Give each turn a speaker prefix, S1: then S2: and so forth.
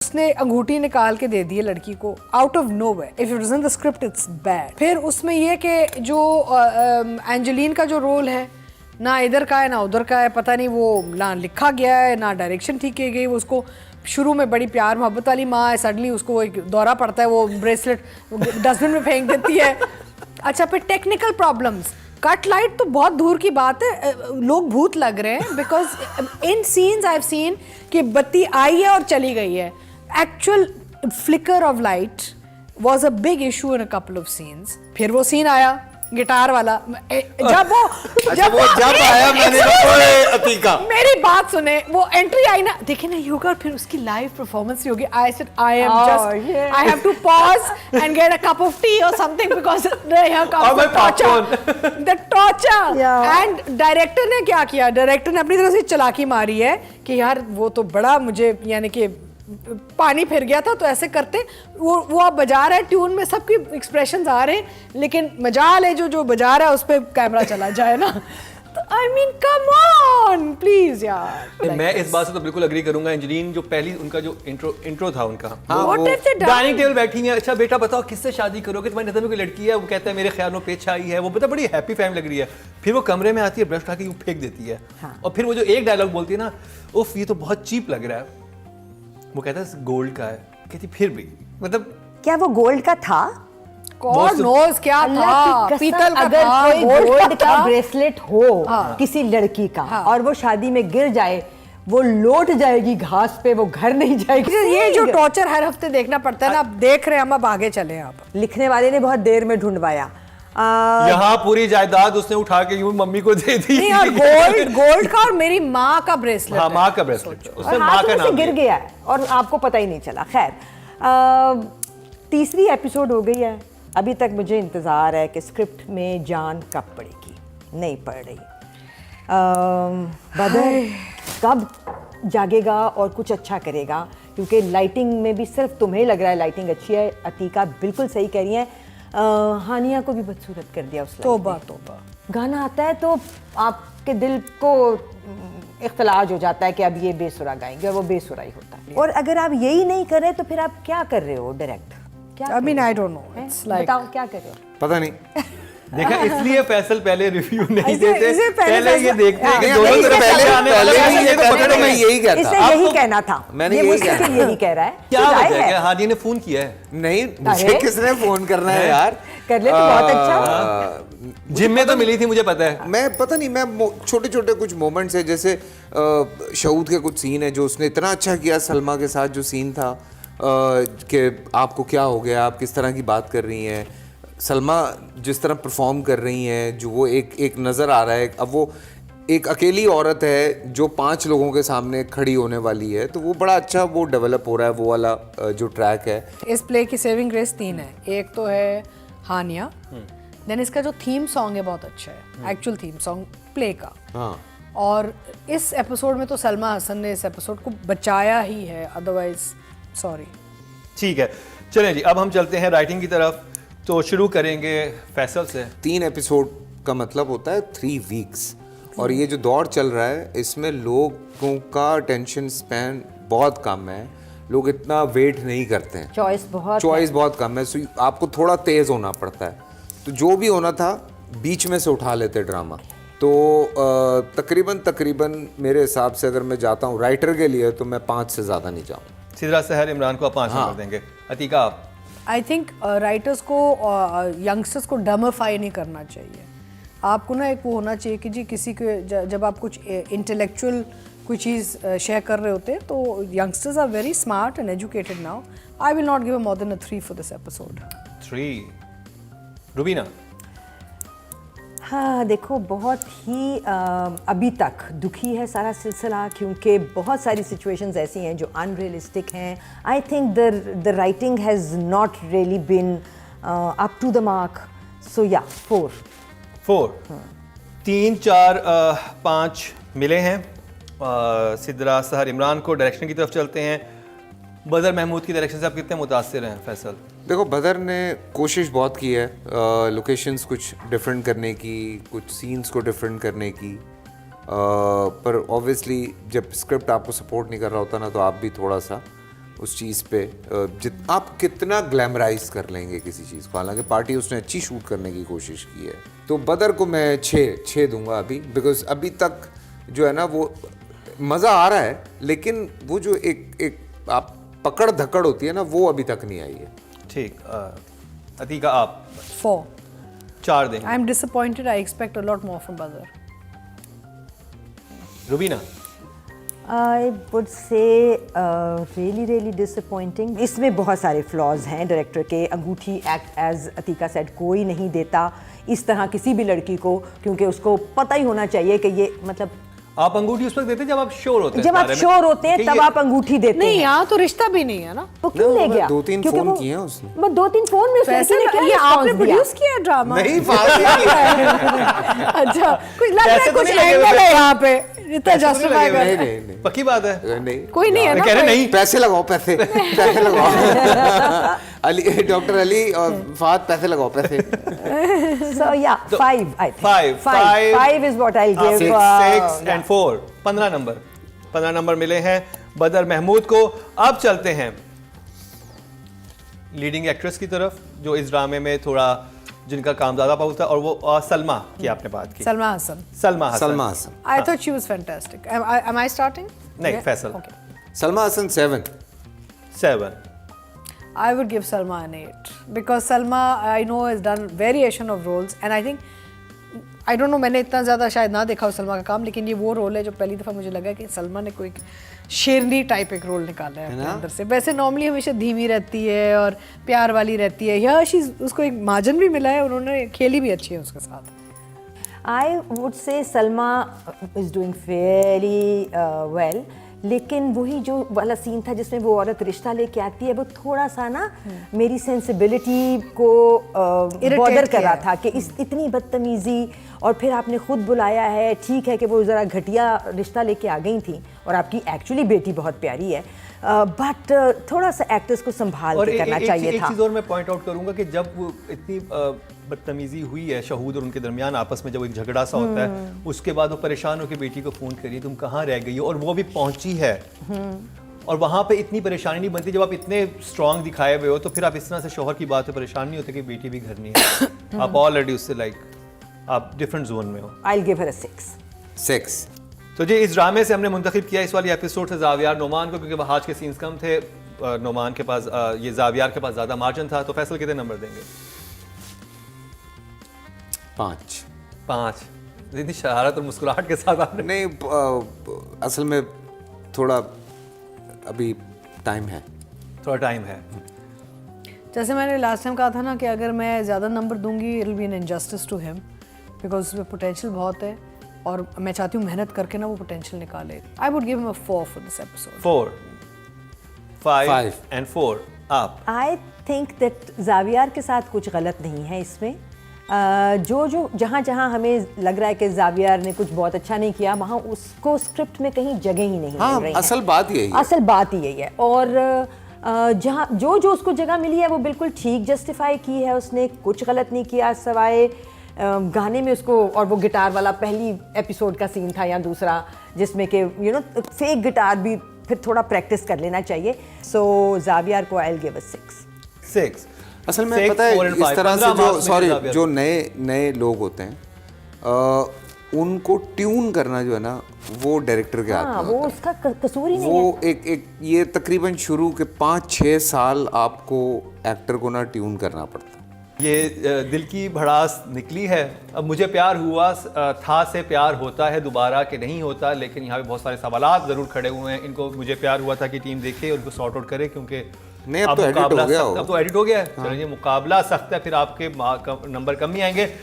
S1: उसने अंगूठी निकाल के दे दी है लड़की को out of nowhere. If it is in the script it's bad. फिर उसमें ये कि जो एंजेलिन का जो रोल है ना इधर का है ना उधर का है, पता नहीं वो ना लिखा गया है ना डायरेक्शन ठीक की गई। वो उसको शुरू में बड़ी प्यार मोहब्बत वाली माँ है, सडनली उसको वो एक दौरा पड़ता है, वो ब्रेसलेट डस्टबिन में फेंक देती है। अच्छा, फिर टेक्निकल प्रॉब्लम्स, कट लाइट तो बहुत दूर की बात है, लोग भूत लग रहे हैं because in scenes I have seen कि बत्ती आई है और चली गई है। Actual flicker of light was a big issue in a couple of scenes. फिर वो सीन आया गिटार वाला, जब
S2: आया मैंने अतीका
S1: मेरी बात सुने, वो एंट्री आई ना, देखिए ना योगा, फिर उसकी लाइव परफॉर्मेंस होगी। I said I am just I have to pause and get a cup of tea और something because here comes the torture. And director ने क्या किया, डायरेक्टर ने अपनी तरफ से चालाकी मारी है कि यार वो तो बड़ा मुझे यानी कि पानी फिर गया था, तो ऐसे करते वो आप बजा रहे हैं ट्यून में, सबके एक्सप्रेशंस आ रहे हैं, लेकिन मजाल है जो बजा रहा है उस पर कैमरा चला जाए ना। तो I mean come on please यार।
S3: मैं इस बात से तो बिल्कुल अग्री करूंगा। एंजेलिन जो पहली उनका जो इंट्रो था उनका,
S1: डाइनिंग
S3: टेबल बैठी है, अच्छा बेटा बताओ किससे शादी करोगे, तुम्हारी नजर में कोई लड़की है, वो कहता है मेरे ख्यालों पे छाई है, वो पता बड़ी हैप्पी फैमिली लग रही है। फिर वो कमरे में आती है, ब्रश उठा के यूं फेंक देती है। और फिर वो जो एक डायलॉग बोलती है ना, उफ ये तो बहुत चीप लग रहा है, वो कहता है गोल्ड का है, कहती फिर भी मतलब
S4: क्या वो गोल्ड का था?
S1: गॉड नोस क्या था, पीतल का
S4: अगर
S1: था,
S4: कोई गोल्ड का ब्रेसलेट हो किसी लड़की का और वो शादी में गिर जाए, वो लौट जाएगी घास पे, वो घर नहीं जाएगी।
S1: ये जो टॉर्चर हर हफ्ते देखना पड़ता है ना, आप देख रहे हैं, हम अब आगे चले। आप
S4: लिखने वाले ने बहुत देर में ढूंढवाया।
S3: यहाँ पूरी जायदाद उसने उठा के यूं मम्मी को दे दी।
S1: नहीं, और गोल्ड का और मेरी माँ का ब्रेसलेट।
S3: हाँ, माँ का ब्रेसलेट, उसने
S4: और
S3: माँ का नाम
S4: गिर गया है और आपको पता ही नहीं चला। खैर, तीसरी एपिसोड हो गई है, अभी तक मुझे इंतजार है कि स्क्रिप्ट में जान कब पड़ेगी। नहीं पड़ रही। बदर कब जागेगा और कुछ अच्छा करेगा, क्योंकि लाइटिंग में भी सिर्फ तुम्हें लग रहा है लाइटिंग अच्छी है। अतीका बिल्कुल सही कह रही है, हानिया को भी बदसूरत कर दिया उसने।
S1: तोबा
S4: गाना आता है तो आपके दिल को इख्तलाज हो जाता है कि अब ये बेसुरा गाएंगे, और वो बेसुरा ही होता है। और अगर आप यही नहीं कर रहे तो फिर आप क्या कर रहे हो direct?
S1: I mean, I don't know. It's like,
S4: बताओ क्या कर रहे हो?
S2: पता नहीं।
S3: देखा, इसलिए फैसल पहले रिव्यू नहीं
S1: इसे
S3: देते,
S1: पहले
S3: ये देखते हैं कि
S4: हाँ,
S3: दोनों
S4: नहीं,
S3: तरफ
S4: इससे
S3: से आने वाले हैं, ये तो पकड़
S2: मैं
S3: में
S2: यही कहता
S4: इससे यही कहना था,
S2: मैंने
S4: ये
S2: यही
S4: मुझसे
S2: कहना
S4: फिर यही कह रहा है।
S3: क्या
S4: तो राय
S3: वजह है?
S4: है।
S3: हादी ने फोन किया है,
S2: नहीं, मुझे
S4: अरे?
S2: किसने फोन करना है यार?
S4: कर ले तो बहुत अच्छा।
S3: जिम में तो मिली थी, मुझे पता है।
S2: मैं पता नहीं, मैं छोटे छोटे कुछ मोमेंट्स है, जैसे शऊद के कुछ सीन है जो उसने इतना अच्छा किया सलमा के साथ, जो सीन था कि आपको क्या हो गया, आप किस तरह की बात कर रही हैं, सलमा जिस तरह परफॉर्म कर रही हैं, जो वो एक नज़र आ रहा है। अब वो एक अकेली औरत है जो 5 लोगों के सामने खड़ी होने वाली है, तो वो बड़ा अच्छा वो डेवलप हो रहा है, वो वाला जो ट्रैक है।
S1: इस प्ले की सेविंग ग्रेस 3 है। एक तो है हानिया, देन इसका जो थीम सॉन्ग है बहुत अच्छा है, एक्चुअल थीम सॉन्ग प्ले का।
S2: हाँ,
S1: और इस एपिसोड में तो सलमा हसन ने इस एपिसोड को बचाया ही है, अदरवाइज सॉरी।
S3: ठीक है, चलें जी, अब हम चलते हैं राइटिंग की तरफ। तो शुरू करेंगे फैसल से।
S2: 3 एपिसोड का मतलब होता है 3 वीक्स, और ये जो दौर चल रहा है इसमें लोगों का अटेंशन स्पैन बहुत कम है, लोग इतना वेट नहीं करते हैं,
S4: चॉइस
S2: बहुत कम है, सो आपको थोड़ा तेज होना पड़ता है। तो जो भी होना था बीच में से उठा लेते ड्रामा। तो तकरीबन मेरे हिसाब से अगर मैं जाता हूँ राइटर के लिए तो मैं 5 से ज़्यादा नहीं जाऊँ।
S3: सिदरा सहर इमरान को आप 5 नंबर देंगे। अतीका आप?
S1: आई थिंक राइटर्स को यंगस्टर्स को डमफाई नहीं करना चाहिए। आपको ना एक वो होना चाहिए कि जी किसी के जब आप कुछ इंटेलेक्चुअल कोई चीज़ शेयर कर रहे होते हैं, तो youngsters are very smart and educated now. I will not give more than a 3 for this episode.
S3: 3। Rubina?
S4: हाँ, देखो बहुत ही अभी तक दुखी है सारा सिलसिला, क्योंकि बहुत सारी सिचुएशंस ऐसी हैं जो अनरियलिस्टिक हैं। I think the writing has not really been up to the mark, so या 4।
S3: 3, 4, 5 मिले हैं। सिदरा सहर इमरान को। डायरेक्शन की तरफ चलते हैं। बदर महमूद की डायरेक्शन से आप कितने मुतासिर हैं फैसल?
S2: देखो, बदर ने कोशिश बहुत की है लोकेशंस कुछ डिफरेंट करने की, कुछ सीन्स को डिफरेंट करने की, पर ऑब्वियसली जब स्क्रिप्ट आपको सपोर्ट नहीं कर रहा होता ना, तो आप भी थोड़ा सा उस चीज़ पे आप कितना ग्लैमराइज कर लेंगे किसी चीज़ को। हालांकि पार्टी उसने अच्छी शूट करने की कोशिश की है। तो बदर को मैं 6 दूंगा अभी, बिकॉज अभी तक जो है ना वो मज़ा आ रहा है, लेकिन वो जो एक आप पकड़ धकड़ होती है ना, वो अभी तक नहीं आई है।
S3: ठीक, अतीका आप
S1: 4.
S3: 4 देंगे।
S1: I'm disappointed. I expect a lot more from Badr.
S3: Rubina
S4: I would say really really disappointing. इसमें बहुत सारे फ्लॉज हैं डायरेक्टर के। अंगूठी एक्ट एज अतीका सेड कोई नहीं देता इस तरह किसी भी लड़की को, क्योंकि उसको पता ही होना चाहिए कि ये मतलब
S3: आप अंगूठी उस वक्त देते हैं जब आप श्योर होते हैं,
S4: जब आप श्योर होते हैं तब आप अंगूठी देते
S1: नहीं,
S4: हैं।
S1: यहाँ तो रिश्ता भी नहीं है ना।
S4: तो क्यों ले गया?
S2: 2-3
S4: क्योंकि
S2: फोन
S4: वो-
S2: किए हैं उसने।
S4: बस 2-3 फोन में उस
S1: वैसे
S4: लड़की ने क्या
S1: ये आपने
S4: response दिया?
S1: प्रोड्यूस किया है ड्रामा?
S2: नहीं
S1: अच्छा, कुछ लग रहा
S3: पैसे
S1: है,
S3: तो
S1: कुछ
S3: नहीं लगे
S1: एंगल
S3: हुए।
S1: है यहाँ पे इतना
S3: पैसे तो नहीं
S1: जस्टिफाई
S3: लगे हुए।
S1: कर।
S2: नहीं
S3: पक्की बात है।
S2: नहीं,
S1: कोई नहीं है ना
S3: कह रहे
S1: कोई।
S3: नहीं।
S2: पैसे लगाओ, पैसे पैसे लगाओ। अली, डॉक्टर अली और फहद पैसे लगाओ, पैसे।
S4: So yeah, 5 I think. 5 is what I'll give.
S3: 6 and 4 15 number मिले हैं बदर महमूद को। अब चलते हैं लीडिंग एक्ट्रेस की तरफ, जो इस ड्रामे में थोड़ा जिनका काम ज़्यादा होता है, और वो सलमा की आपने बात की।
S1: Salma Hasan.
S3: Salma Hasan.
S2: Salma Hasan.
S1: I thought she was fantastic. Am I starting?
S3: नहीं,
S1: Yeah?
S3: Faisal.
S1: Okay.
S2: Salma Hasan 7।
S3: 7
S1: I would give Salma an 8 because Salma I know has done variation of roles and I think I don't know, मैंने इतना ज़्यादा शायद ना देखा हो सलमा का काम, लेकिन ये वो रोल है जो पहली दफ़ा मुझे लगा कि सलमा ने कोई शेरनी टाइप एक रोल निकाला है अपने अंदर से। वैसे नॉर्मली हमेशा धीमी रहती है और प्यार वाली रहती है, या उसको एक मार्जिन भी मिला है, उन्होंने खेली भी अच्छी है उसके साथ।
S4: I would say Salma is doing fairly well, लेकिन वही जो वाला सीन था जिसमें वो औरत रिश्ता लेके आती है, वो थोड़ा सा ना मेरी सेंसिबिलिटी को बॉदर कर रहा था कि इतनी बदतमीजी, और फिर आपने खुद बुलाया है। ठीक है कि वो ज़रा घटिया रिश्ता लेके आ गई थी और आपकी एक्चुअली बेटी बहुत प्यारी है, बट थोड़ा सा एक्टर्स को संभाल के करना चाहिए
S3: एक
S4: था।
S3: चीज़ और मैं पॉइंट आउट करूंगा कि जब वो इतनी बदतमीजी हुई है शहूद और उनके दरमियान आपस में, जब एक झगड़ा सा होता है, उसके बाद वो परेशान होकर बेटी को फ़ोन करिए तुम कहाँ रह गई हो, और वो भी पहुंची है, और वहाँ पे इतनी परेशानी नहीं बनती। जब आप इतने स्ट्रांग दिखाए हुए हो तो फिर आप इस तरह से शोहर की बात पे परेशान नहीं होते कि बेटी भी घर नहीं है। आप ऑलरेडी उससे आप डिफरेंट जोन में हो।
S4: I'll give her a 6.
S2: 6।
S3: तो जी इस ड्रामे से हमने मुंतखब किया इस वाली एपिसोड से जावियार नोमान को, क्योंकि वहाज के सीन्स कम थे, नोमान के पास ये जावियार के पास ज़्यादा मार्जिन था। तो फैसल कितने नंबर देंगे?
S2: 5।
S3: इतनी शरारत और मुस्कुराहट के साथ आपने।
S2: नहीं, असल में थोड़ा अभी टाइम है।
S3: थोड़ा टाइम है।
S1: जैसे मैंने लास्ट टाइम कहा था ना कि अगर मैं ज़्यादा नंबर दूंगी it will be an injustice to him, because उसमें पोटेंशियल बहुत है और मैं चाहती हूँ मेहनत करके ना वो पोटेंशियल निकाले। I would give him a 4 for this episode.
S3: 4 5
S2: 5
S3: and 4 आप।
S4: आई थिंक दैट जावियार के साथ कुछ गलत नहीं है इसमें। जो जहाँ हमें लग रहा है कि जावियार ने कुछ बहुत अच्छा नहीं किया, वहाँ उसको स्क्रिप्ट में कहीं जगह ही नहीं मिल रही है।
S2: असल बात यही है।
S4: असल बात ही यही है। और जहाँ जो उसको जगह मिली है वो बिल्कुल ठीक जस्टिफाई की है, उसने कुछ गलत नहीं किया सिवाय गाने में उसको, और वो गिटार वाला पहली एपिसोड का सीन था या दूसरा, जिसमें कि फेक गिटार भी फिर थोड़ा प्रैक्टिस कर लेना चाहिए। सो जावियार को आई विल गिव अ 6।
S2: असल में
S3: 6,
S2: पता है
S3: 4 and
S2: इस
S3: 5,
S2: तरह
S3: 15
S2: से
S3: marks
S2: जो
S3: में
S2: जो नए लोग होते हैं उनको ट्यून करना जो है ना वो डायरेक्टर के हाथ में
S4: वो
S2: होता है।
S4: उसका कसूर ही नहीं है।
S2: वो एक ये तकरीबन शुरू के 5-6 साल आपको एक्टर को ना ट्यून करना पड़ता है।
S3: ये दिल की भड़ास निकली है। अब मुझे प्यार हुआ था से प्यार होता है दोबारा कि नहीं होता, लेकिन यहाँ पे बहुत सारे सवालात ज़रूर खड़े हुए हैं। इनको मुझे प्यार हुआ था कि टीम देखे और उनको सॉर्ट आउट करे, क्योंकि
S2: नहीं, अब तो एडिट हो गया होगा।
S3: अब तो एडिट हो गया है। चलिए मुकाबला सख्त है, फिर आपके नंबर कम ही आएंगे।